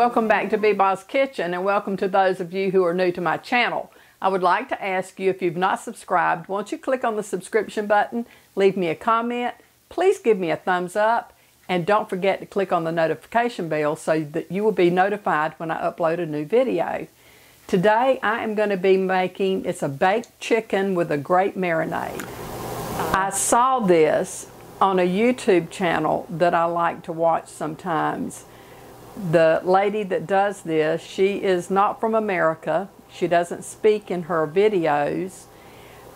welcome back to B-Boss Kitchen, and welcome to those of you who are new to my channel. I would like to ask you, if you've not subscribed, won't you click on the subscription button, leave me a comment, please give me a thumbs up, and don't forget to click on the notification bell so that you will be notified when I upload a new video. Today I am going to be making, it's a baked chicken with a great marinade. I saw this on a YouTube channel that I like to watch sometimes. The lady that does this, she is not from America. She doesn't speak in her videos,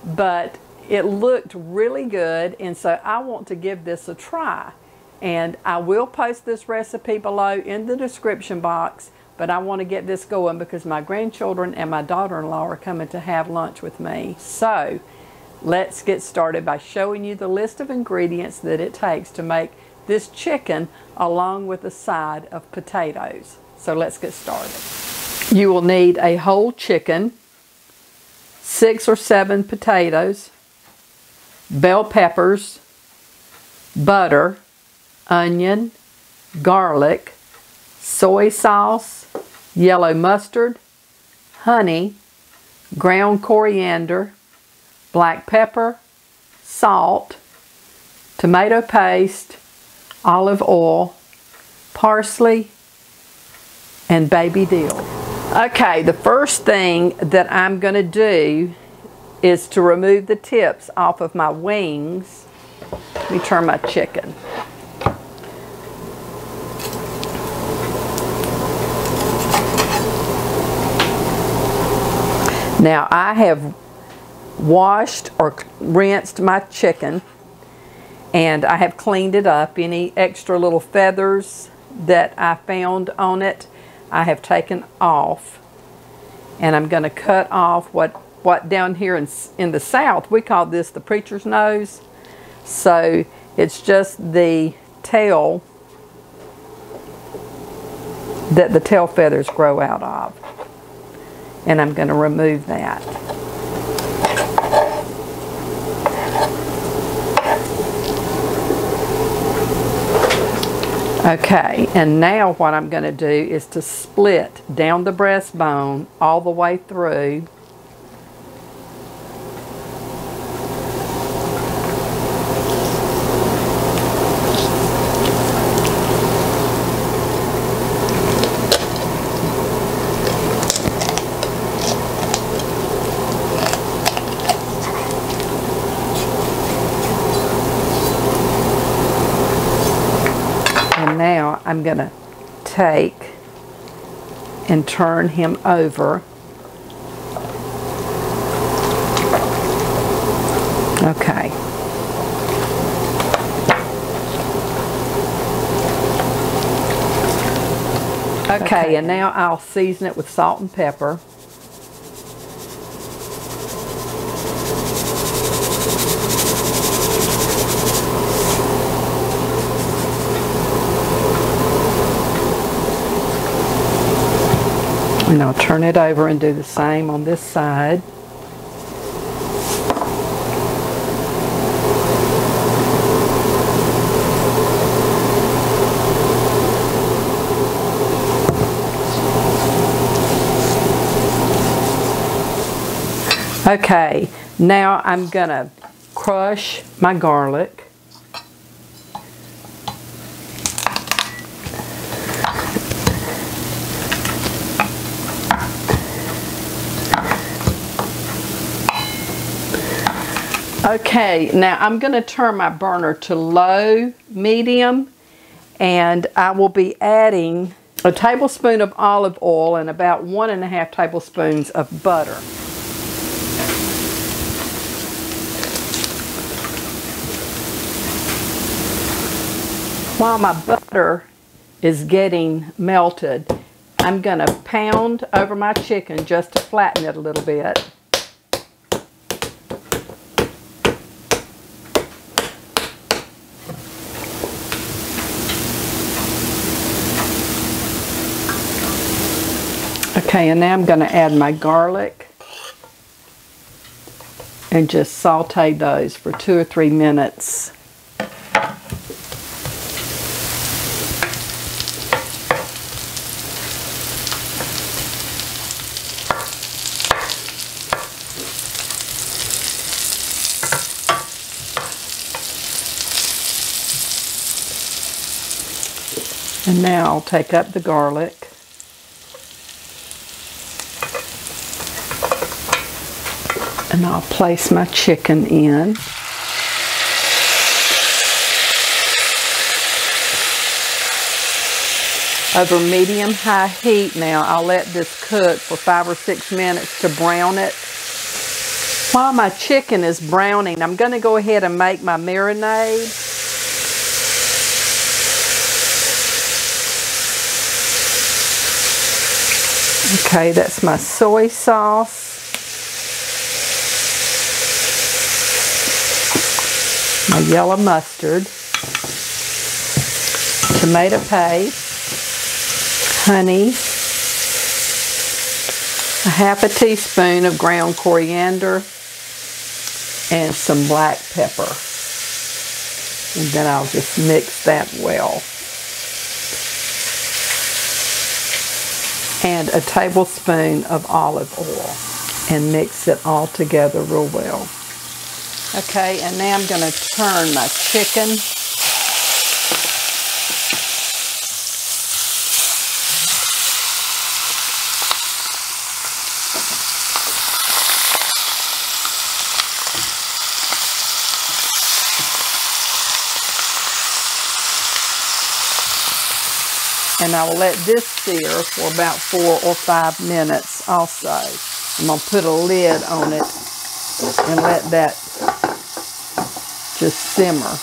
but it looked really good, and so I want to give this a try. And I will post this recipe below in the description box, but I want to get this going because my grandchildren and my daughter-in-law are coming to have lunch with me. So let's get started by showing you the list of ingredients that it takes to make this chicken along with a side of potatoes. So let's get started. You will need a whole chicken, 6 or 7 potatoes, bell peppers, butter, onion, garlic, soy sauce, yellow mustard, honey, ground coriander, black pepper, salt, tomato paste, olive oil, parsley, and baby dill. Okay, the first thing that I'm going to do is to remove the tips off of my wings. Let me turn my chicken. Now I have washed or rinsed my chicken, and I have cleaned it up. Any extra little feathers that I found on it, I have taken off. And I'm going to cut off what down here in the South, we call this the preacher's nose. So it's just the tail that the tail feathers grow out of. And I'm going to remove that. Okay, and now what I'm going to do is to split down the breastbone all the way through. Now I'm going to take and turn him over. Okay. Okay, and now I'll season it with salt and pepper. And I'll turn it over and do the same on this side. Okay, now I'm going to crush my garlic. Okay, now I'm going to turn my burner to low, medium, and I will be adding a tablespoon of olive oil and about 1.5 tablespoons of butter. While my butter is getting melted, I'm going to pound over my chicken just to flatten it a little bit. Okay, and now I'm going to add my garlic and just saute those for 2 or 3 minutes. And now I'll take up the garlic. And I'll place my chicken in. Over medium-high heat now, I'll let this cook for 5 or 6 minutes to brown it. While my chicken is browning, I'm going to go ahead and make my marinade. Okay, that's my soy sauce. My yellow mustard. Tomato paste. Honey, a half a teaspoon of ground coriander, and some black pepper. And then I'll just mix that well. And a tablespoon of olive oil, and mix it all together real well. Okay, and now I'm going to turn my chicken. And I will let this sear for about 4 or 5 minutes also. I'm going to put a lid on it and let that just simmer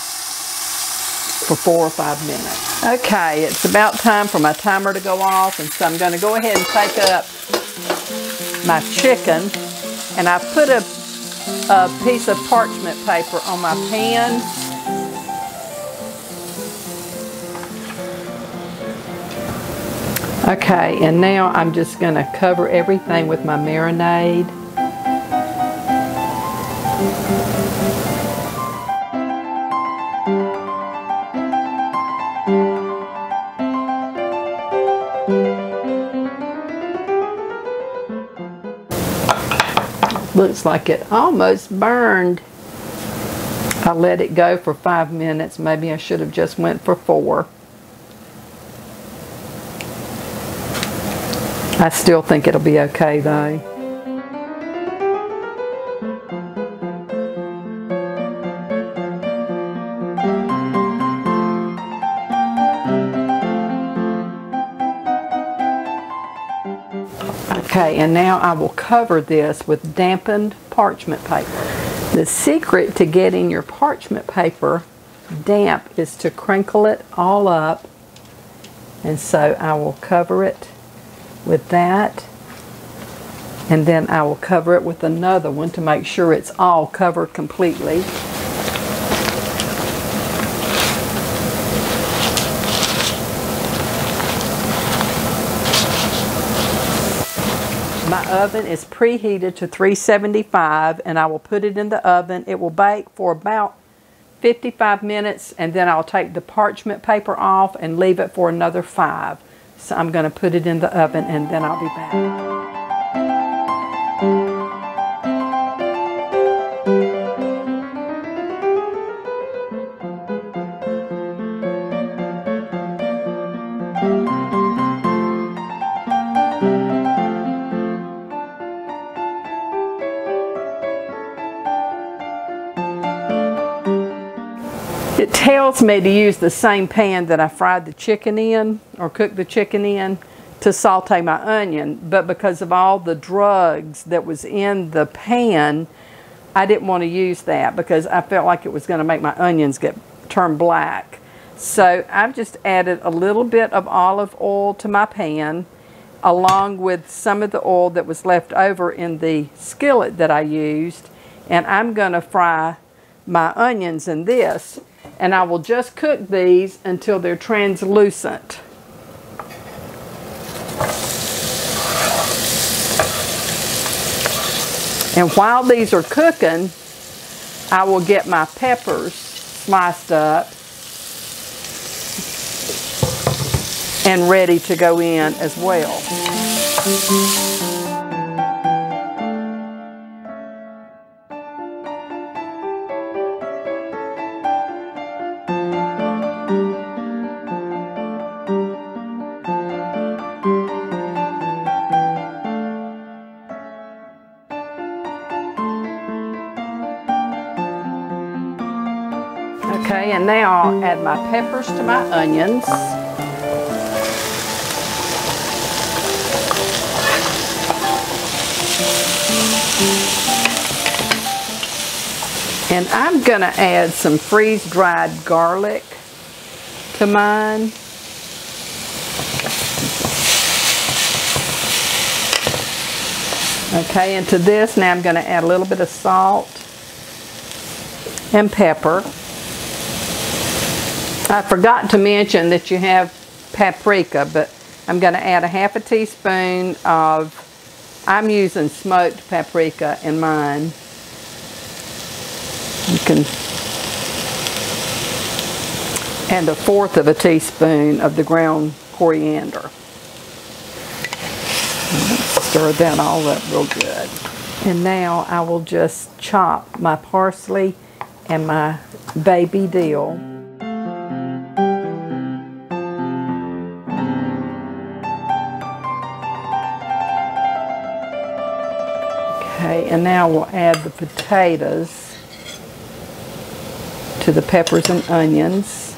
for 4 or 5 minutes. Okay, it's about time for my timer to go off, and so I'm going to go ahead and take up my chicken, and I've put a piece of parchment paper on my pan. Okay, and now I'm just going to cover everything with my marinade. Looks like it almost burned. I let it go for 5 minutes. Maybe I should have just went for 4. I still think it'll be okay though. Okay, and now I will cover this with dampened parchment paper. The secret to getting your parchment paper damp is to crinkle it all up, and so I will cover it with that, and then I will cover it with another one to make sure it's all covered completely. My oven is preheated to 375, and I will put it in the oven. It will bake for about 55 minutes, and then I'll take the parchment paper off and leave it for another 5. So I'm going to put it in the oven, and then I'll be back. It tells me to use the same pan that I fried the chicken in or cooked the chicken in to saute my onion, but because of all the drugs that was in the pan, I didn't want to use that because I felt like it was going to make my onions turn black. So I've just added a little bit of olive oil to my pan, along with some of the oil that was left over in the skillet that I used, and I'm going to fry my onions in this. And I will just cook these until they're translucent. And while these are cooking, I will get my peppers sliced up and ready to go in as well. Okay, and now I'll add my peppers to my onions. And I'm going to add some freeze-dried garlic to mine. Okay, and to this now I'm going to add a little bit of salt and pepper. I forgot to mention that you have paprika, but I'm going to add a half a teaspoon of, I'm using smoked paprika in mine. You can add a fourth of a teaspoon of the ground coriander. Stir that all up real good. And now I will just chop my parsley and my baby dill. Okay, and now we'll add the potatoes to the peppers and onions.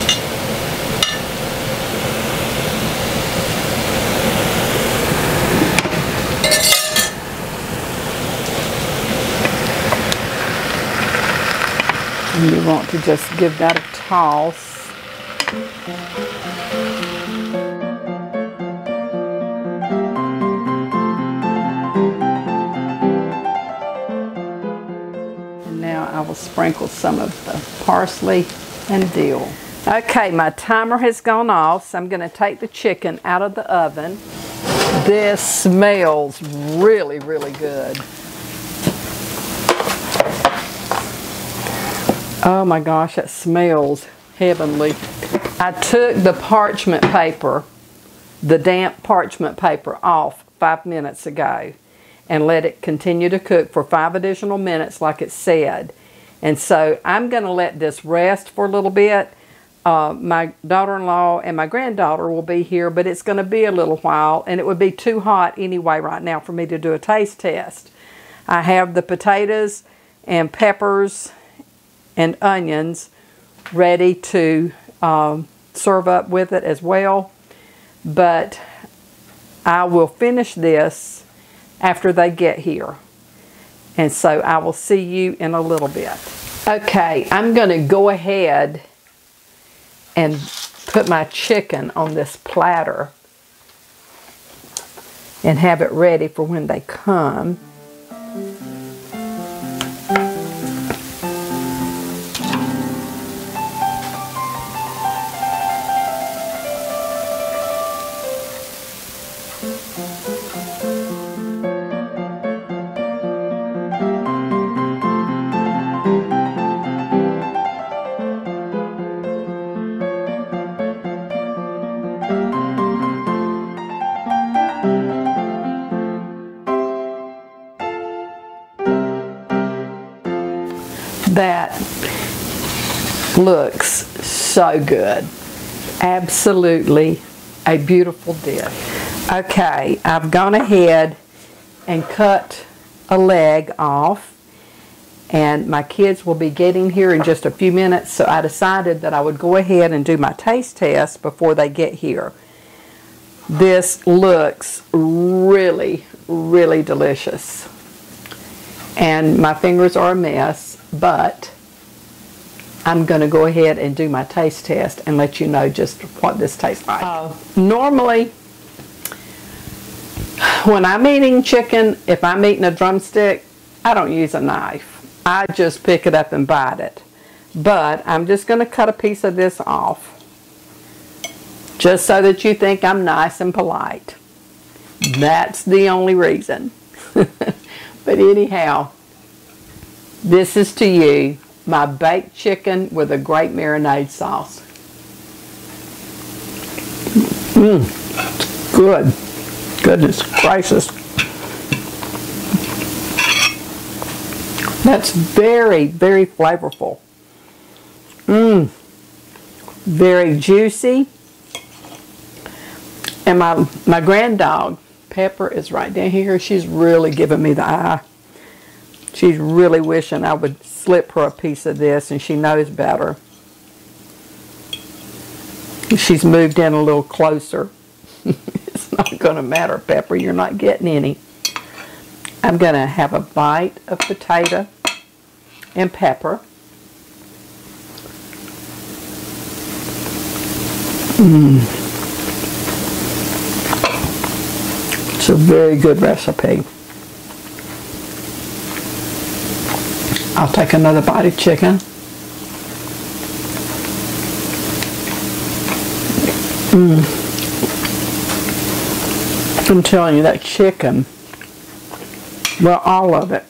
And you want to just give that a toss. And now I will sprinkle some of the parsley and dill. Okay, my timer has gone off, so I'm going to take the chicken out of the oven. This smells really, really good. Oh my gosh, that smells heavenly. I took the parchment paper, the damp parchment paper off 5 minutes ago and let it continue to cook for 5 additional minutes like it said. And so I'm going to let this rest for a little bit. My daughter-in-law and my granddaughter will be here, but it's going to be a little while, and it would be too hot anyway right now for me to do a taste test. I have the potatoes and peppers and onions ready to serve up with it as well, but I will finish this after they get here, and so I will see you in a little bit. Okay, I'm going to go ahead and put my chicken on this platter and have it ready for when they come. That looks so good. Absolutely a beautiful dish. Okay, I've gone ahead and cut a leg off, and my kids will be getting here in just a few minutes, so I decided that I would go ahead and do my taste test before they get here. This looks really, really delicious. And my fingers are a mess, but I'm going to go ahead and do my taste test and let you know just what this tastes like. Normally, when I'm eating chicken, if I'm eating a drumstick, I don't use a knife. I just pick it up and bite it. But I'm just going to cut a piece of this off, just so that you think I'm nice and polite. That's the only reason. But anyhow, this is to you, my baked chicken with a great marinade sauce. Good. Goodness gracious. That's very, very flavorful. Very juicy. And my granddog, Pepper, is right down here. She's really giving me the eye. She's really wishing I would slip her a piece of this, and she knows better. She's moved in a little closer. It's not going to matter, Pepper. You're not getting any. I'm going to have a bite of potato and pepper. It's a very good recipe. I'll take another bite of chicken. I'm telling you, that chicken, well, all of it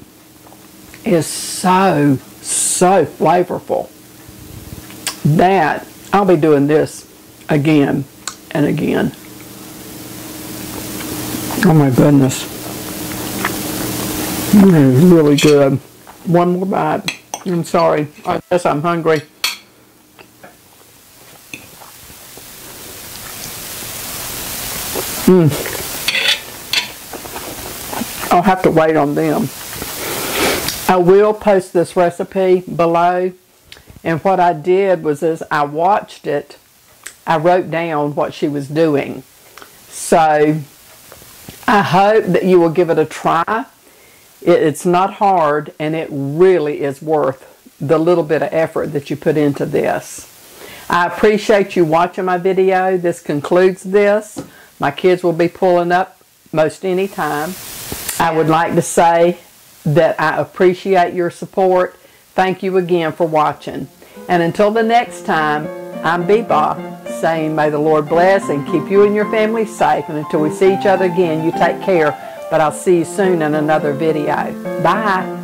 is so flavorful that I'll be doing this again and again. Oh my goodness. It is really good. One more bite. I'm sorry. I guess I'm hungry. I'll have to wait on them. I will post this recipe below. And what I did was, as I watched it, I wrote down what she was doing. So I hope that you will give it a try. It's not hard, and it really is worth the little bit of effort that you put into this. I appreciate you watching my video. This concludes this. My kids will be pulling up most any time. I would like to say that I appreciate your support. Thank you again for watching. And until the next time, I'm Beba, saying may the Lord bless and keep you and your family safe. And until we see each other again, you take care. But I'll see you soon in another video. Bye.